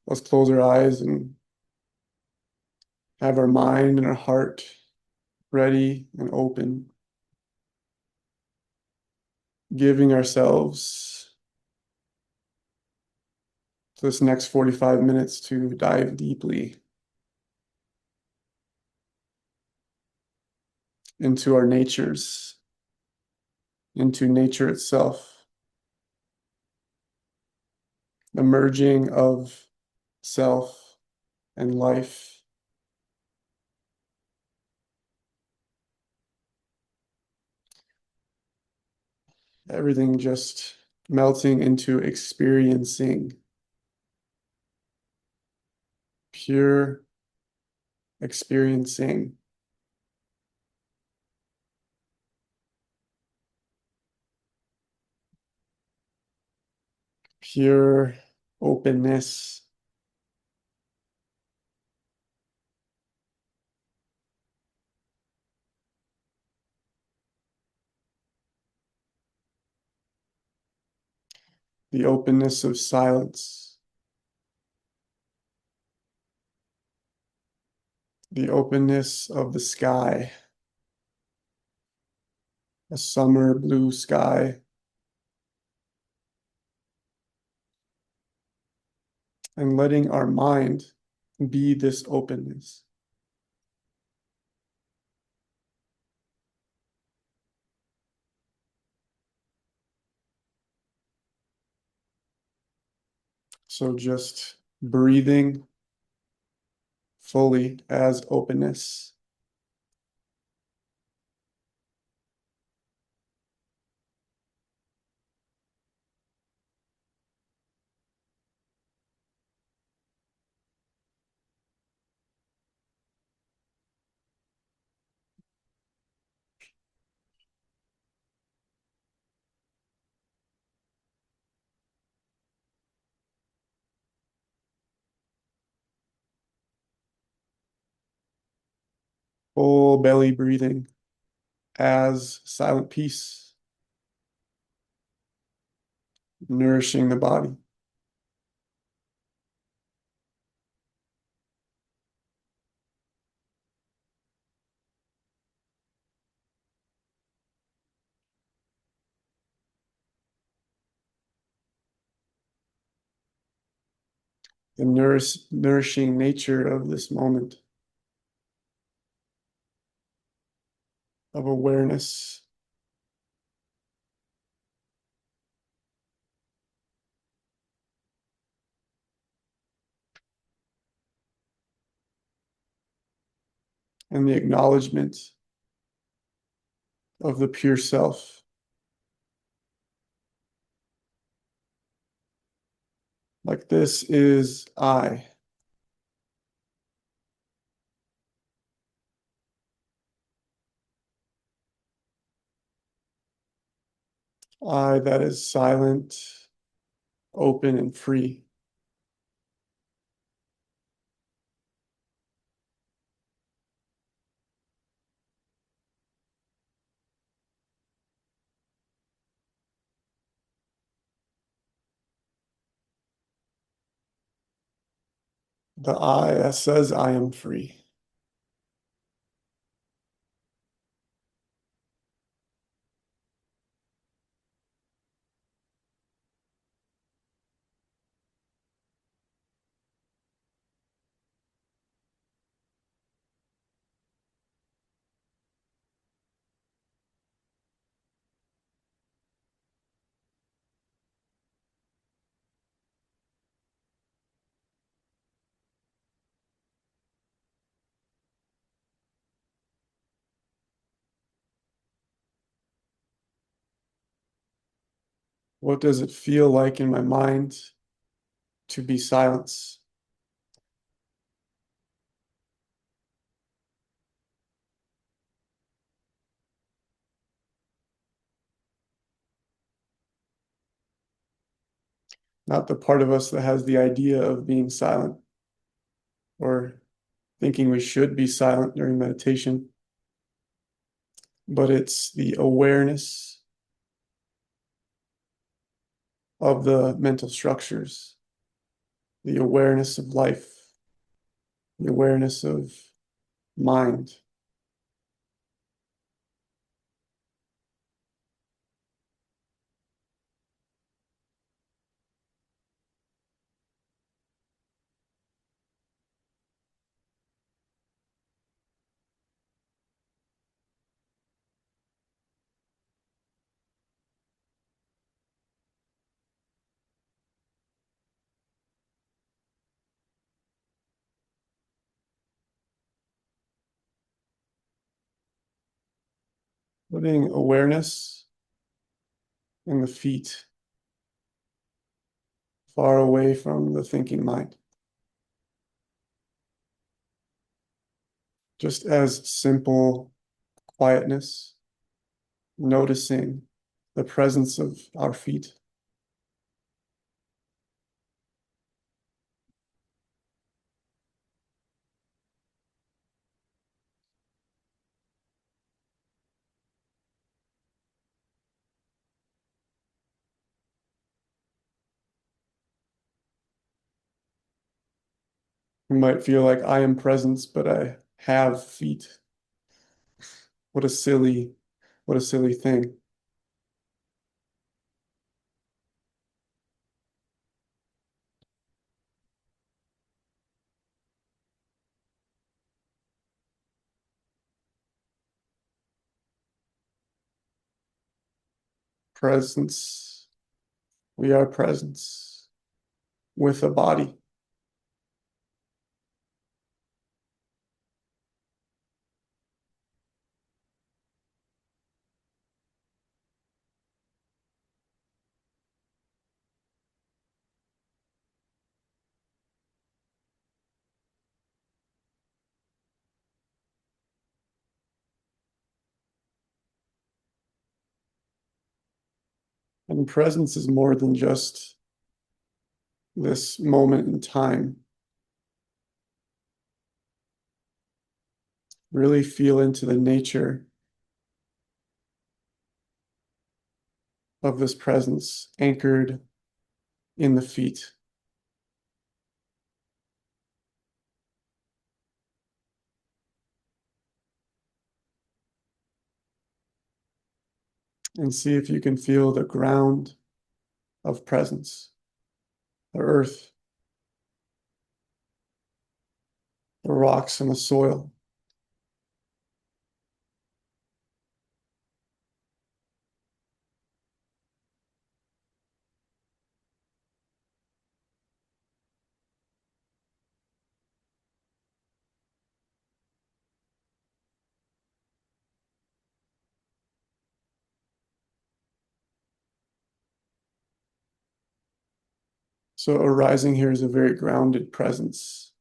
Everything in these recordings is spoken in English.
Let's close our eyes and have our mind and our heart ready and open, giving ourselves this next 45 minutes to dive deeply into our natures, into nature itself, the merging of self and life. Everything just melting into experiencing, pure experiencing, pure openness, the openness of silence, the openness of the sky, a summer blue sky, and letting our mind be this openness. So just breathing fully as openness. Full belly breathing as silent peace, nourishing the body. The nourishing nature of this moment of awareness. And the acknowledgement of the pure self. Like this is I. I that is silent, open, and free. The I that says I am free. What does it feel like in my mind to be silence? Not the part of us that has the idea of being silent or thinking we should be silent during meditation, but it's the awareness of the mental structures, the awareness of life, the awareness of mind. Putting awareness in the feet, far away from the thinking mind. Just as simple quietness, noticing the presence of our feet. You might feel like I am presence, but I have feet. What a silly, what a silly thing. Presence. We are presence with a body. And presence is more than just this moment in time. Really feel into the nature of this presence anchored in the feet. And see if you can feel the ground of presence, the earth, the rocks, and the soil. So arising here is a very grounded presence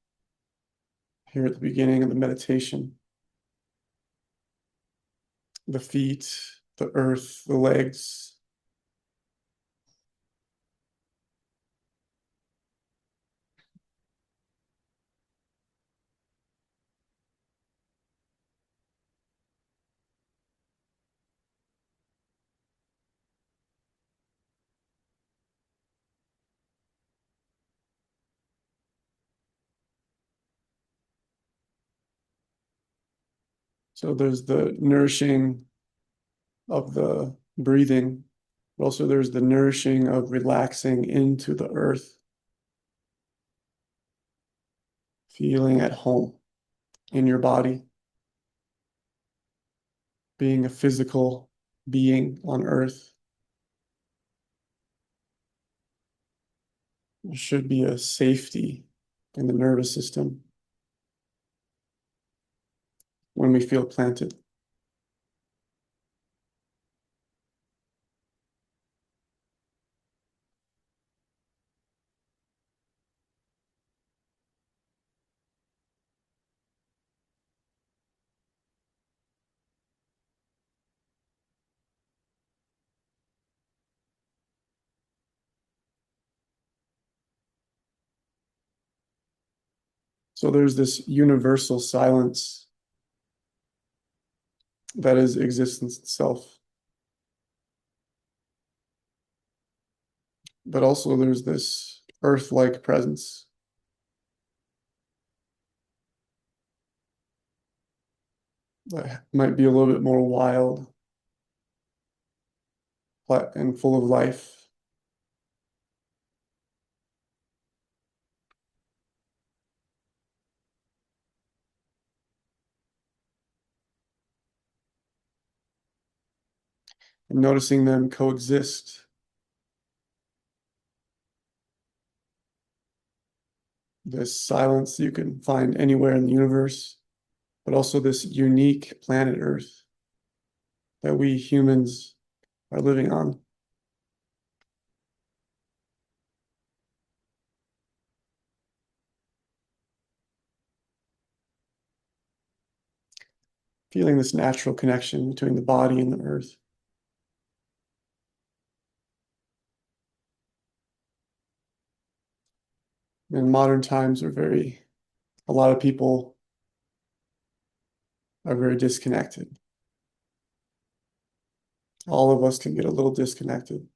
here at the beginning of the meditation. The feet, the earth, the legs. So there's the nourishing of the breathing, but also there's the nourishing of relaxing into the earth, feeling at home in your body, being a physical being on earth. There should be a safety in the nervous system when we feel planted. So there's this universal silence that is existence itself. But also there's this earth-like presence that might be a little bit more wild and full of life. And noticing them coexist. This silence you can find anywhere in the universe, but also this unique planet Earth that we humans are living on. Feeling this natural connection between the body and the earth. In modern times a lot of people are very disconnected. All of us can get a little disconnected.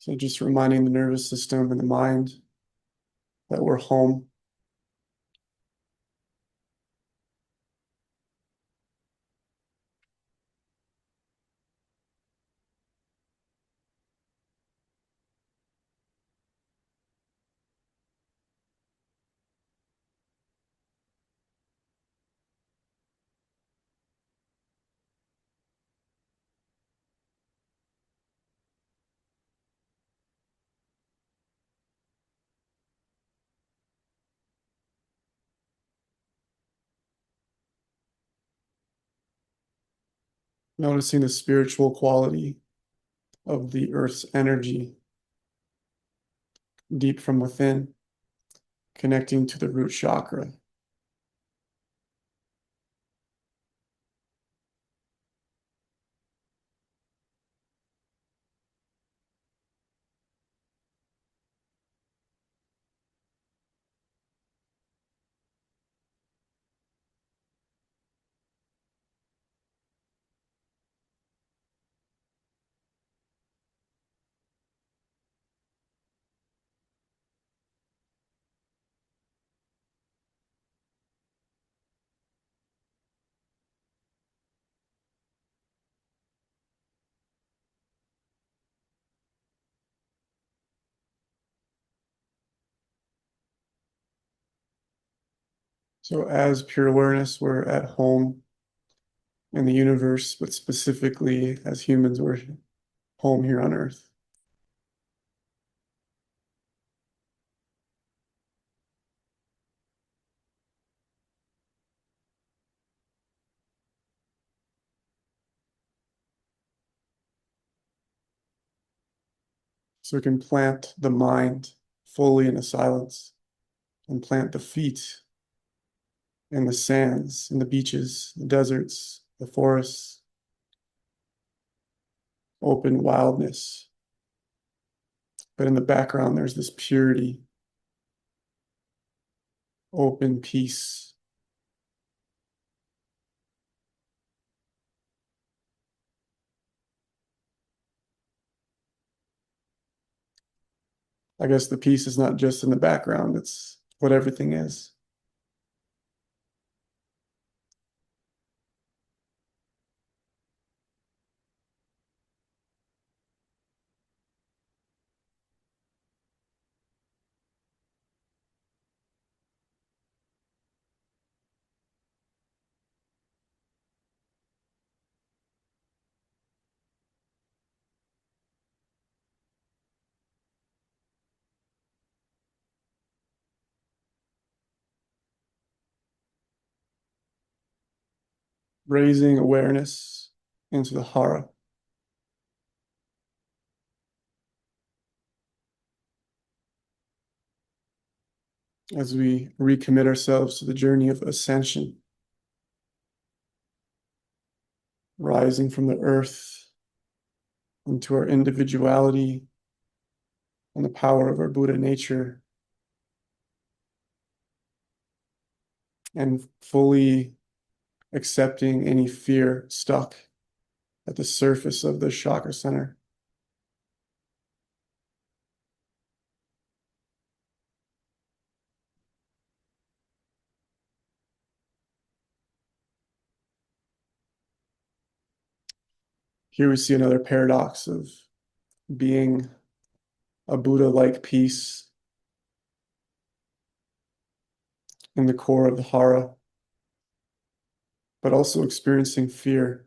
So just reminding the nervous system and the mind that we're home. Noticing the spiritual quality of the earth's energy deep from within, connecting to the root chakra. So as pure awareness, we're at home in the universe, but specifically as humans, we're home here on Earth. So we can plant the mind fully in a silence and plant the feet in the sands, in the beaches, the deserts, the forests, open wildness. But in the background, there's this purity, open peace. I guess the peace is not just in the background, it's what everything is. Raising awareness into the hara. as we recommit ourselves to the journey of ascension, rising from the earth into our individuality and the power of our Buddha nature, and fully accepting any fear stuck at the surface of the chakra center. Here we see another paradox of being a Buddha-like peace in the core of the hara, but also experiencing fear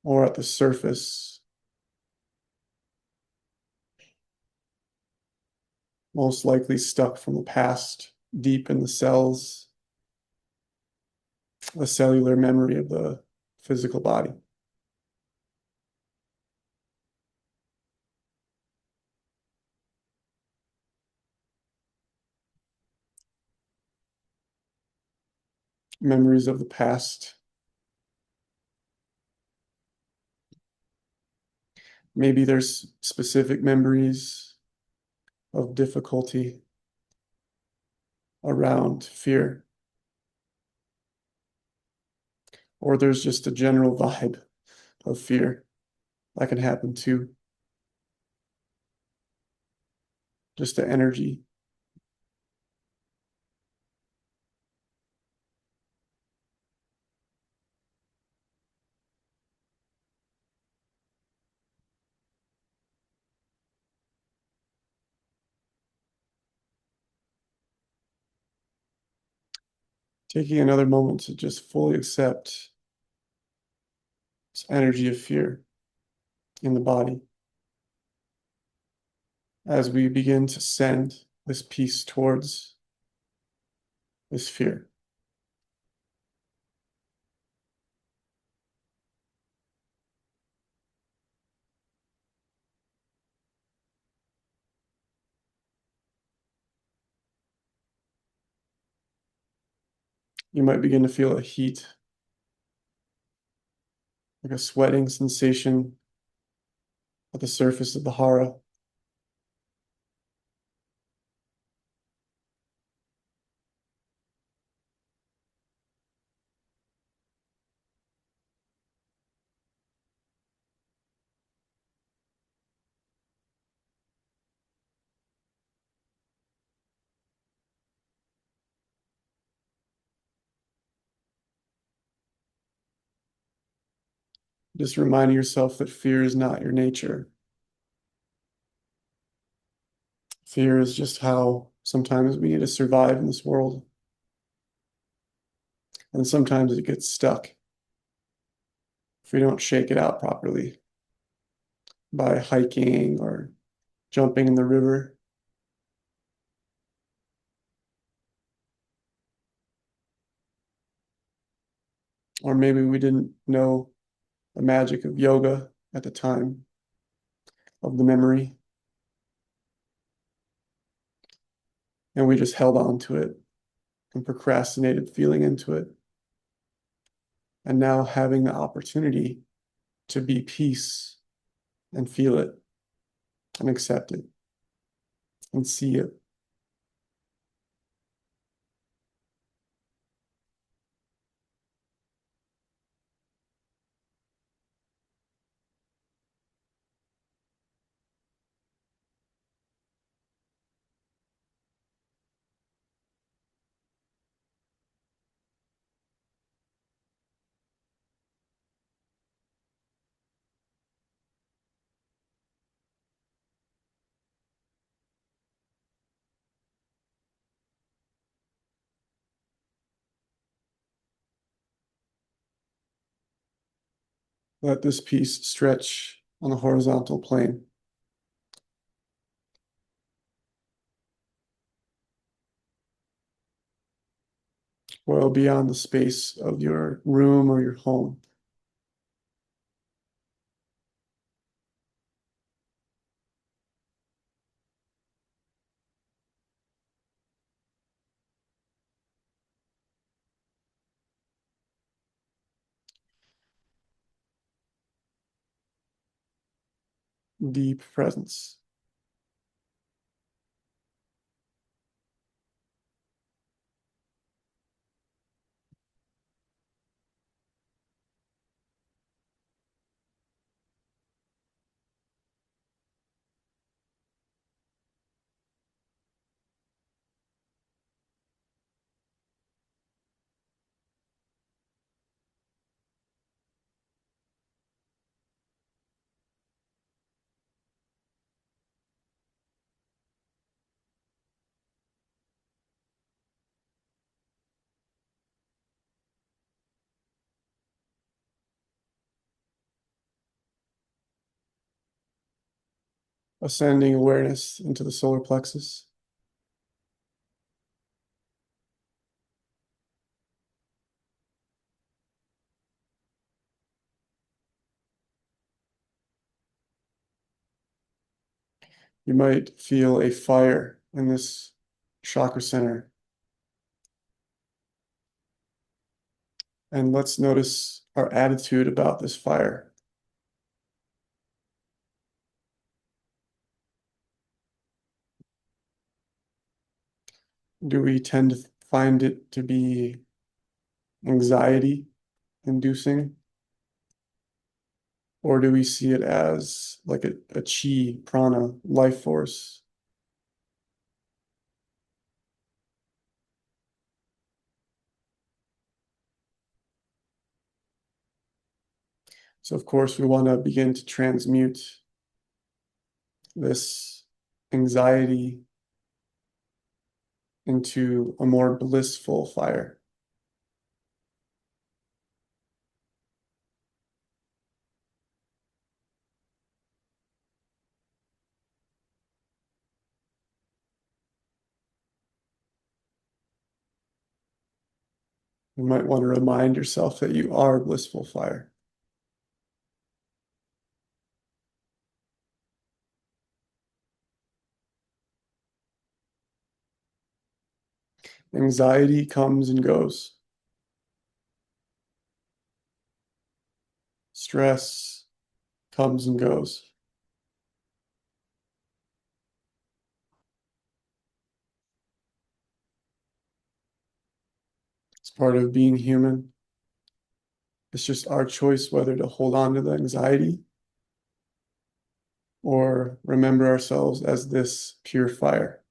or at the surface, most likely stuck from the past, deep in the cells, the cellular memory of the physical body. Memories of the past. Maybe there's specific memories of difficulty around fear, or there's just a general vibe of fear. That can happen too. Just the energy. Taking another moment to just fully accept this energy of fear in the body as we begin to send this peace towards this fear. You might begin to feel a heat, like a sweating sensation at the surface of the hara. Just reminding yourself that fear is not your nature. Fear is just how sometimes we need to survive in this world. And sometimes it gets stuck if we don't shake it out properly by hiking or jumping in the river. Or maybe we didn't know the magic of yoga at the time of the memory, and we just held on to it and procrastinated feeling into it. And now having the opportunity to be peace and feel it and accept it and see it. Let this piece stretch on the horizontal plane. Well beyond the space of your room or your home. deep presence. Ascending awareness into the solar plexus. You might feel a fire in this chakra center. And let's notice our attitude about this fire. Do we tend to find it to be anxiety inducing? Or do we see it as like a chi, prana, life force? So, of course, we want to begin to transmute this anxiety into a more blissful fire. You might want to remind yourself that you are blissful fire. Anxiety comes and goes. Stress comes and goes. It's part of being human. It's just our choice whether to hold on to the anxiety or remember ourselves as this pure fire.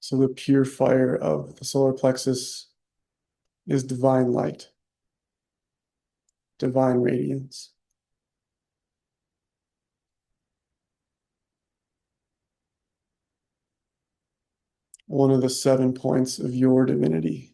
So the pure fire of the solar plexus is divine light, divine radiance. One of the 7 points of your divinity.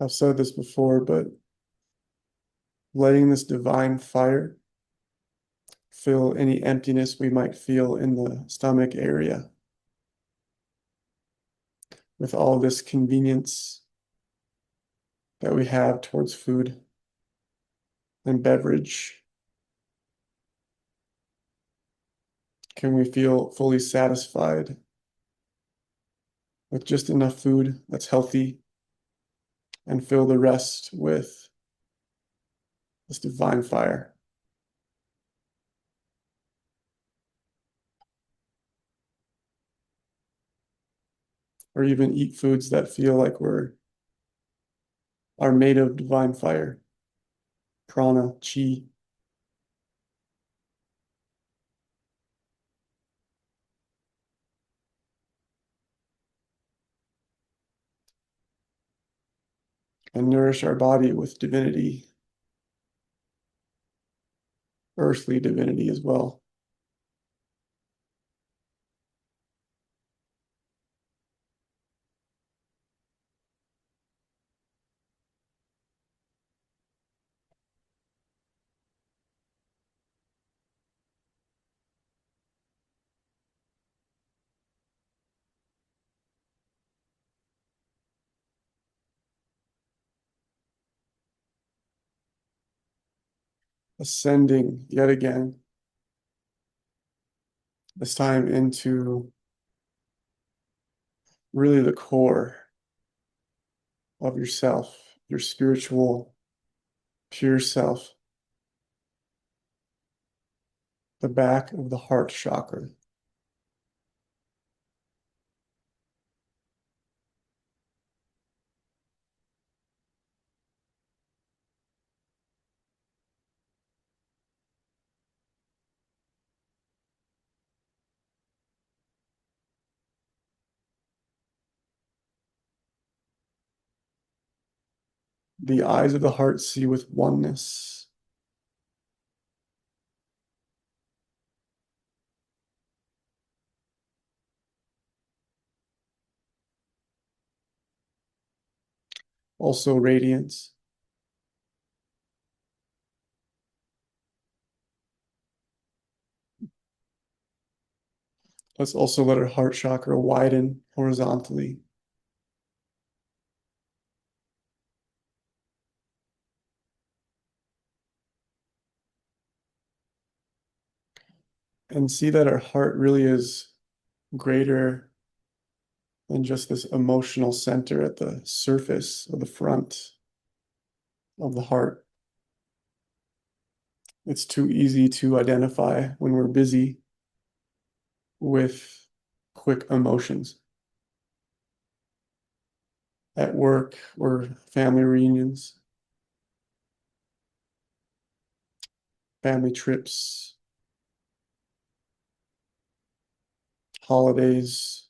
I've said this before, but letting this divine fire fill any emptiness we might feel in the stomach area with all this convenience that we have towards food and beverage Can we feel fully satisfied with just enough food that's healthy and fill the rest with this divine fire? Or even eat foods that feel like are made of divine fire, prana, chi, and nourish our body with divinity, earthly divinity as well. Ascending yet again, this time into really the core of yourself, your spiritual, pure self, the back of the heart chakra. The eyes of the heart see with oneness. Also radiance. Let's also let our heart chakra widen horizontally. And see that our heart really is greater than just this emotional center at the surface of the front of the heart. It's too easy to identify when we're busy with quick emotions at work or family reunions, family trips, holidays.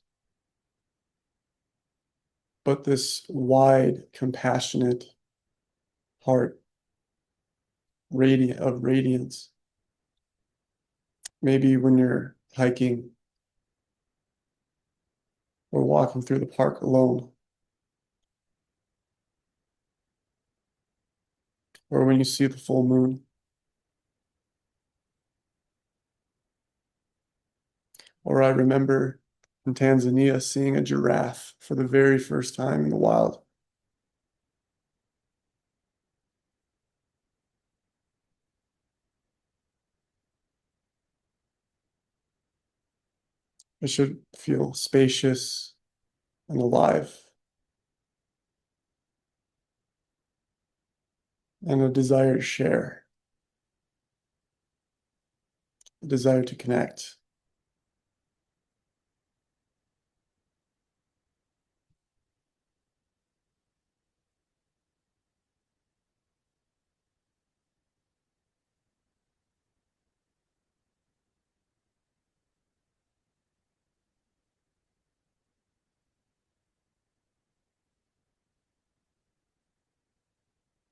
But this wide, compassionate heart radiant of radiance. Maybe when you're hiking or walking through the park alone, or when you see the full moon, or I remember in Tanzania seeing a giraffe for the very first time in the wild. It should feel spacious and alive, and a desire to share, a desire to connect.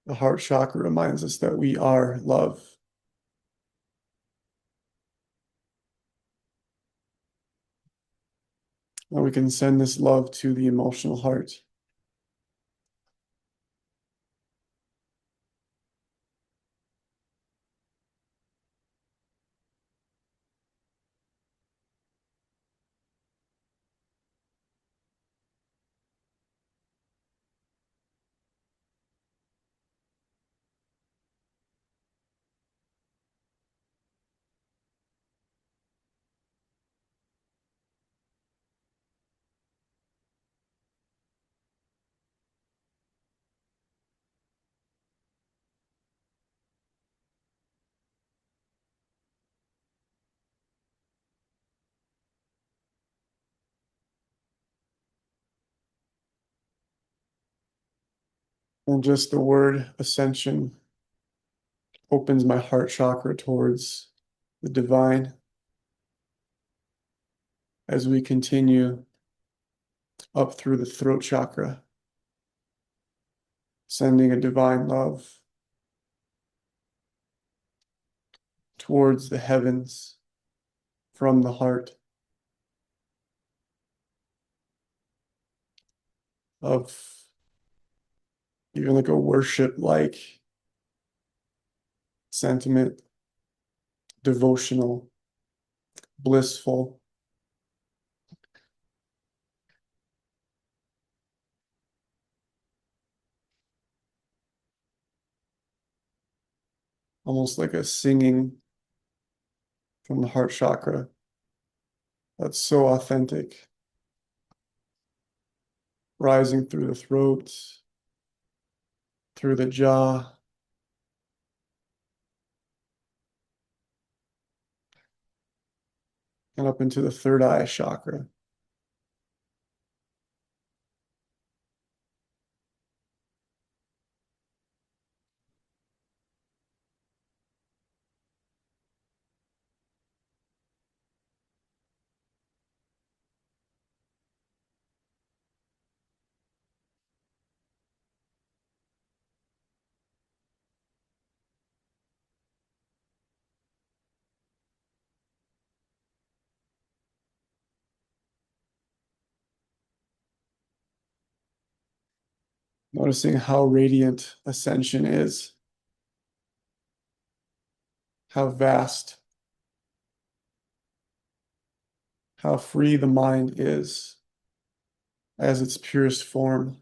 The heart chakra reminds us that we are love. And we can send this love to the emotional heart. And just the word ascension opens my heart chakra towards the divine as we continue up through the throat chakra, sending a divine love towards the heavens from the heart of even like a worship-like sentiment, devotional, blissful. Almost like a singing from the heart chakra that's so authentic, rising through the throat, through the jaw, and up into the third eye chakra. Noticing how radiant ascension is, how vast, how free the mind is as its purest form,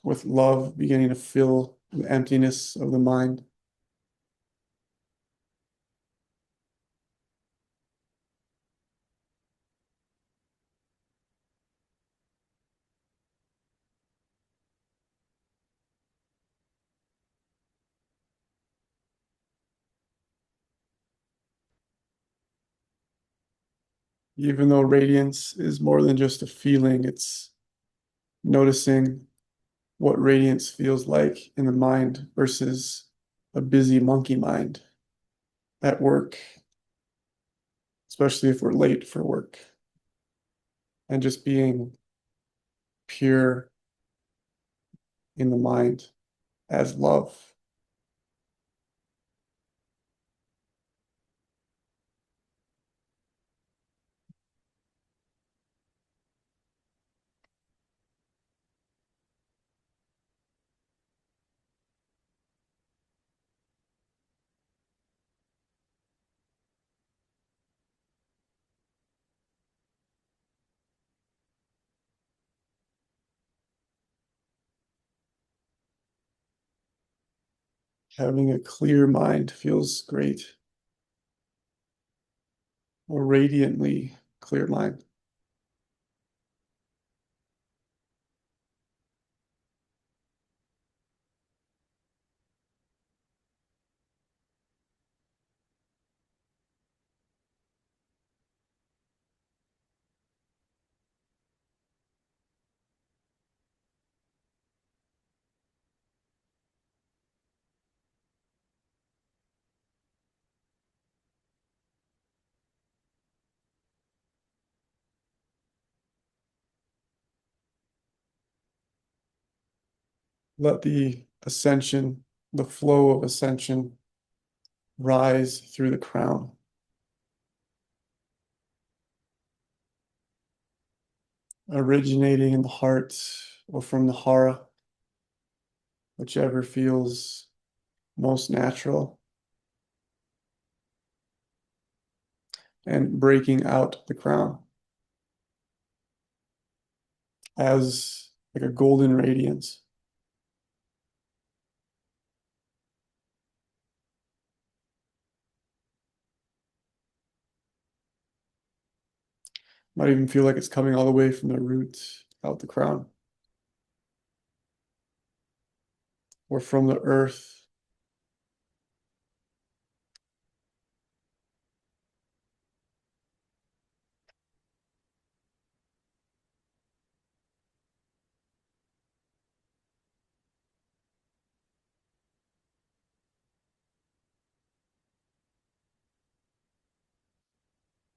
with love beginning to fill the emptiness of the mind. Even though radiance is more than just a feeling, it's noticing what radiance feels like in the mind versus a busy monkey mind at work, especially if we're late for work, and just being pure in the mind as love. Having a clear mind feels great, a radiantly clear mind. Let the ascension, the flow of ascension, rise through the crown, originating in the heart or from the hara, whichever feels most natural, and breaking out the crown as like a golden radiance. Might even feel like it's coming all the way from the root out the crown, or from the earth,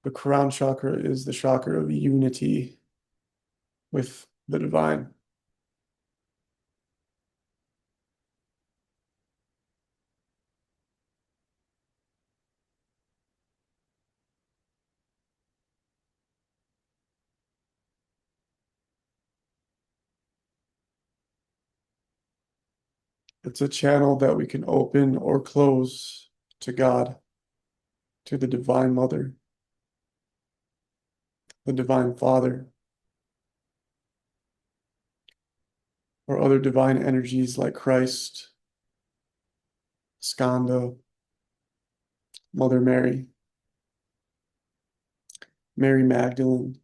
The crown chakra is the chakra of unity with the divine. It's a channel that we can open or close to God, to the Divine Mother, the Divine Father, or other divine energies like Christ, Skanda, Mother Mary, Mary Magdalene,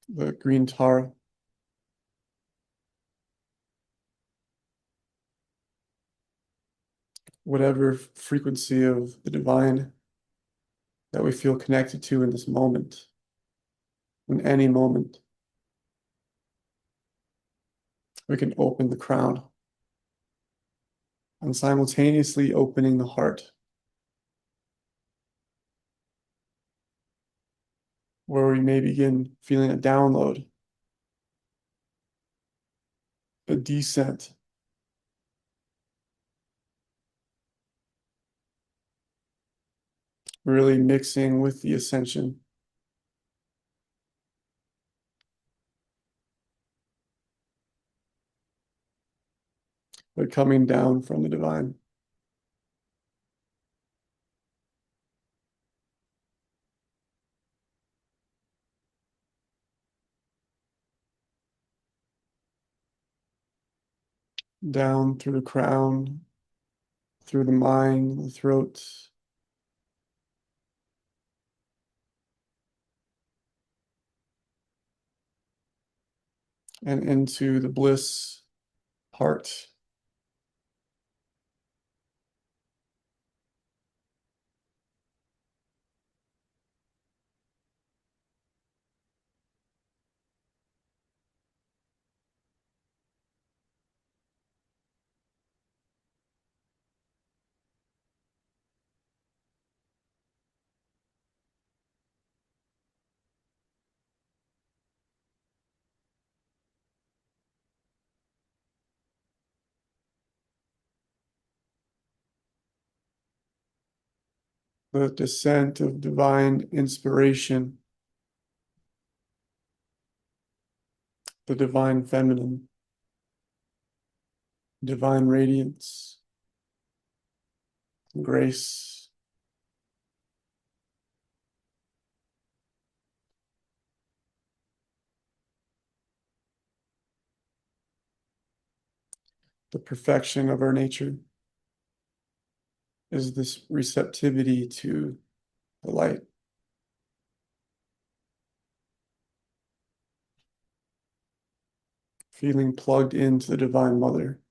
the Green Tara. Whatever frequency of the divine that we feel connected to in this moment, in any moment, we can open the crown and simultaneously opening the heart, where we may begin feeling a download, a descent, really mixing with the ascension. But coming down from the divine. Down through the crown, through the mind, the throat, and into the bliss heart. The descent of divine inspiration, the divine feminine, divine radiance, grace, the perfection of our nature is this receptivity to the light. Feeling plugged into the Divine Mother.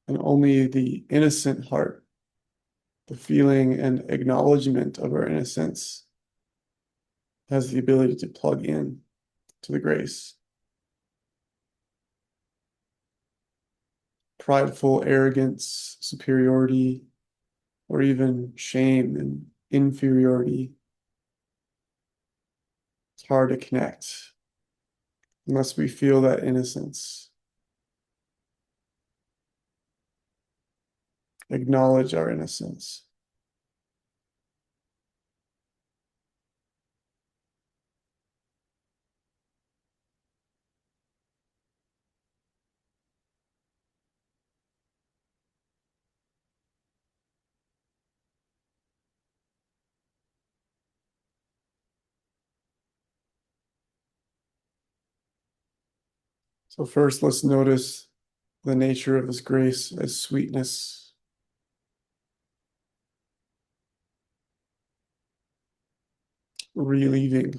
And only the innocent heart, the feeling and acknowledgement of our innocence, has the ability to plug in to the grace. Prideful arrogance, superiority, or even shame and inferiority, it's hard to connect unless we feel that innocence, acknowledge our innocence. So first, let's notice the nature of His grace as sweetness, relieving,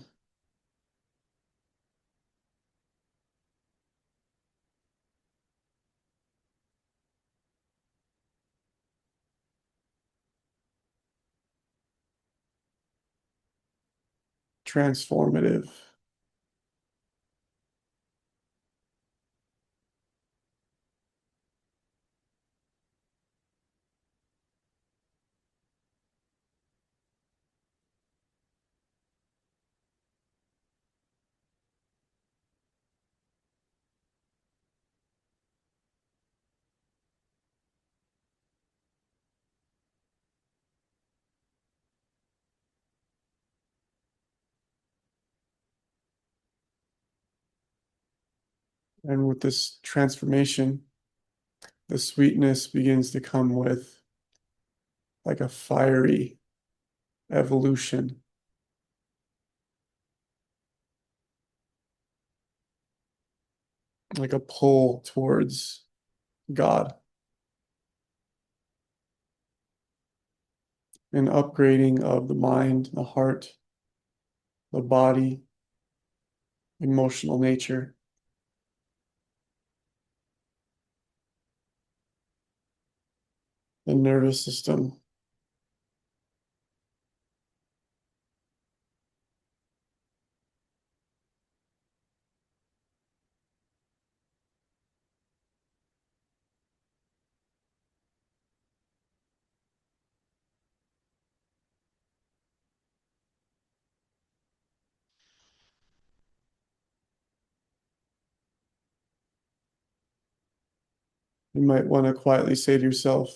transformative. And with this transformation, the sweetness begins to come with like a fiery evolution, like a pull towards God, an upgrading of the mind, the heart, the body, emotional nature, the nervous system. You might want to quietly say to yourself,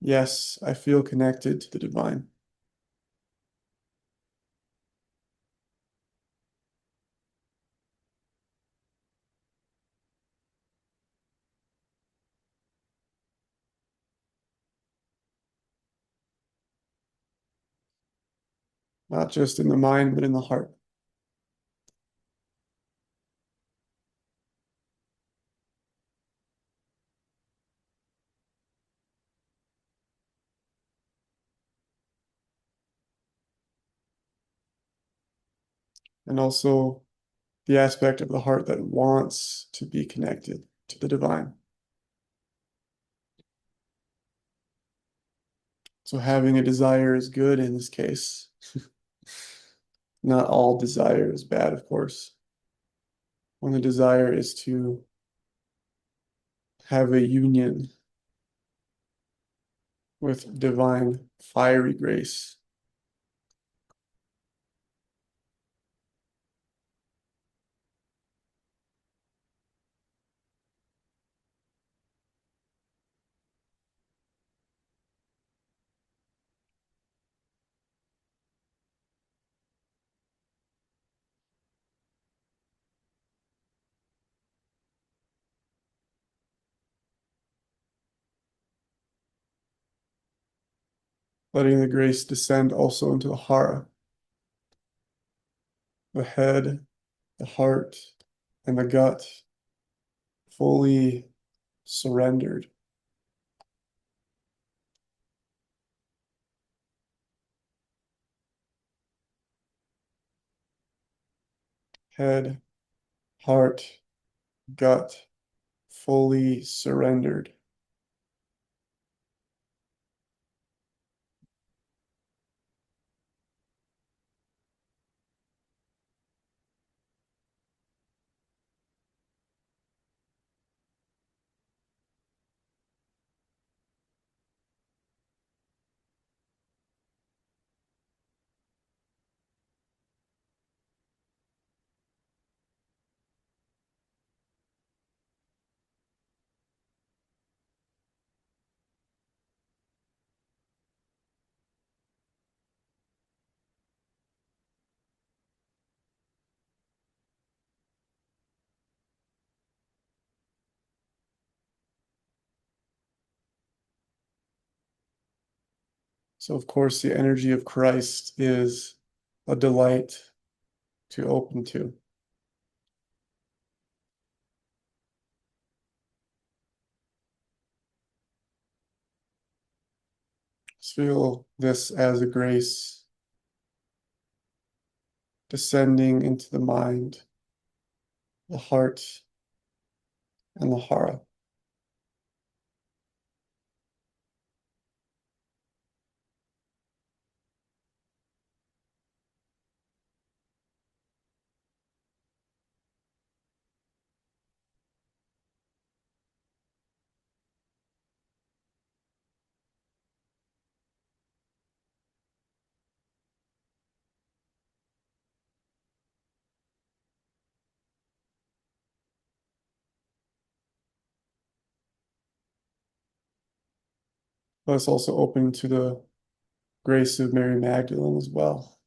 yes, I feel connected to the divine. Not just in the mind, but in the heart. And also the aspect of the heart that wants to be connected to the divine. So having a desire is good in this case. Not all desire is bad, of course. When the desire is to have a union with divine fiery grace. Letting the grace descend also into the hara, the head, the heart, and the gut, fully surrendered. Head, heart, gut, fully surrendered. So, of course, the energy of Christ is a delight to open to. Just feel this as a grace descending into the mind, the heart, and the hara. but it's also open to the grace of Mary Magdalene as well.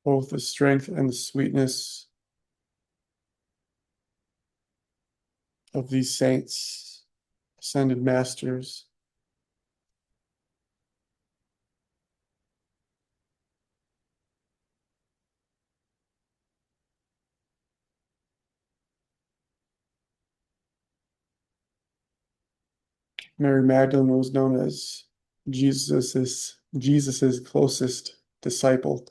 Both the strength and the sweetness of these saints, ascended masters, Mary Magdalene was known as Jesus's closest disciple,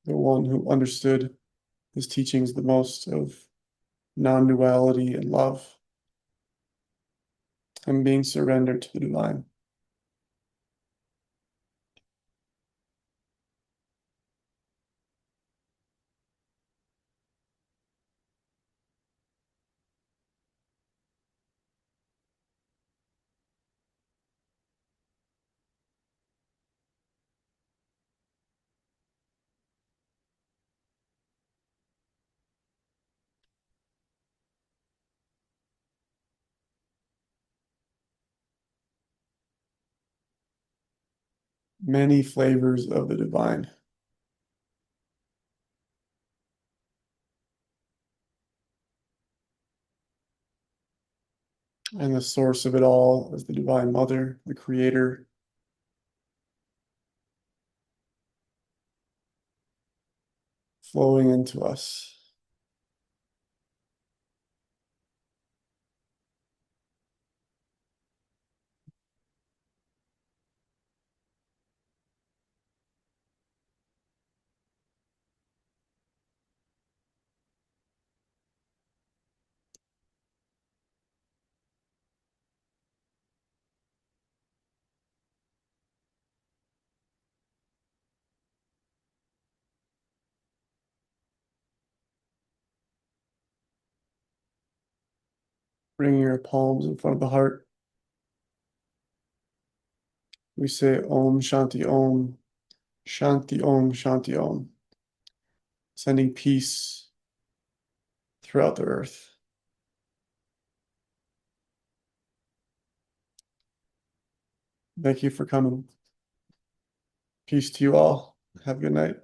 the one who understood his teachings the most of non-duality and love and being surrendered to the divine. Many flavors of the divine. And the source of it all is the Divine Mother, the Creator, flowing into us. Bringing your palms in front of the heart. We say Om Shanti Om, Shanti Om, Shanti Om, sending peace throughout the earth. Thank you for coming. Peace to you all. Have a good night.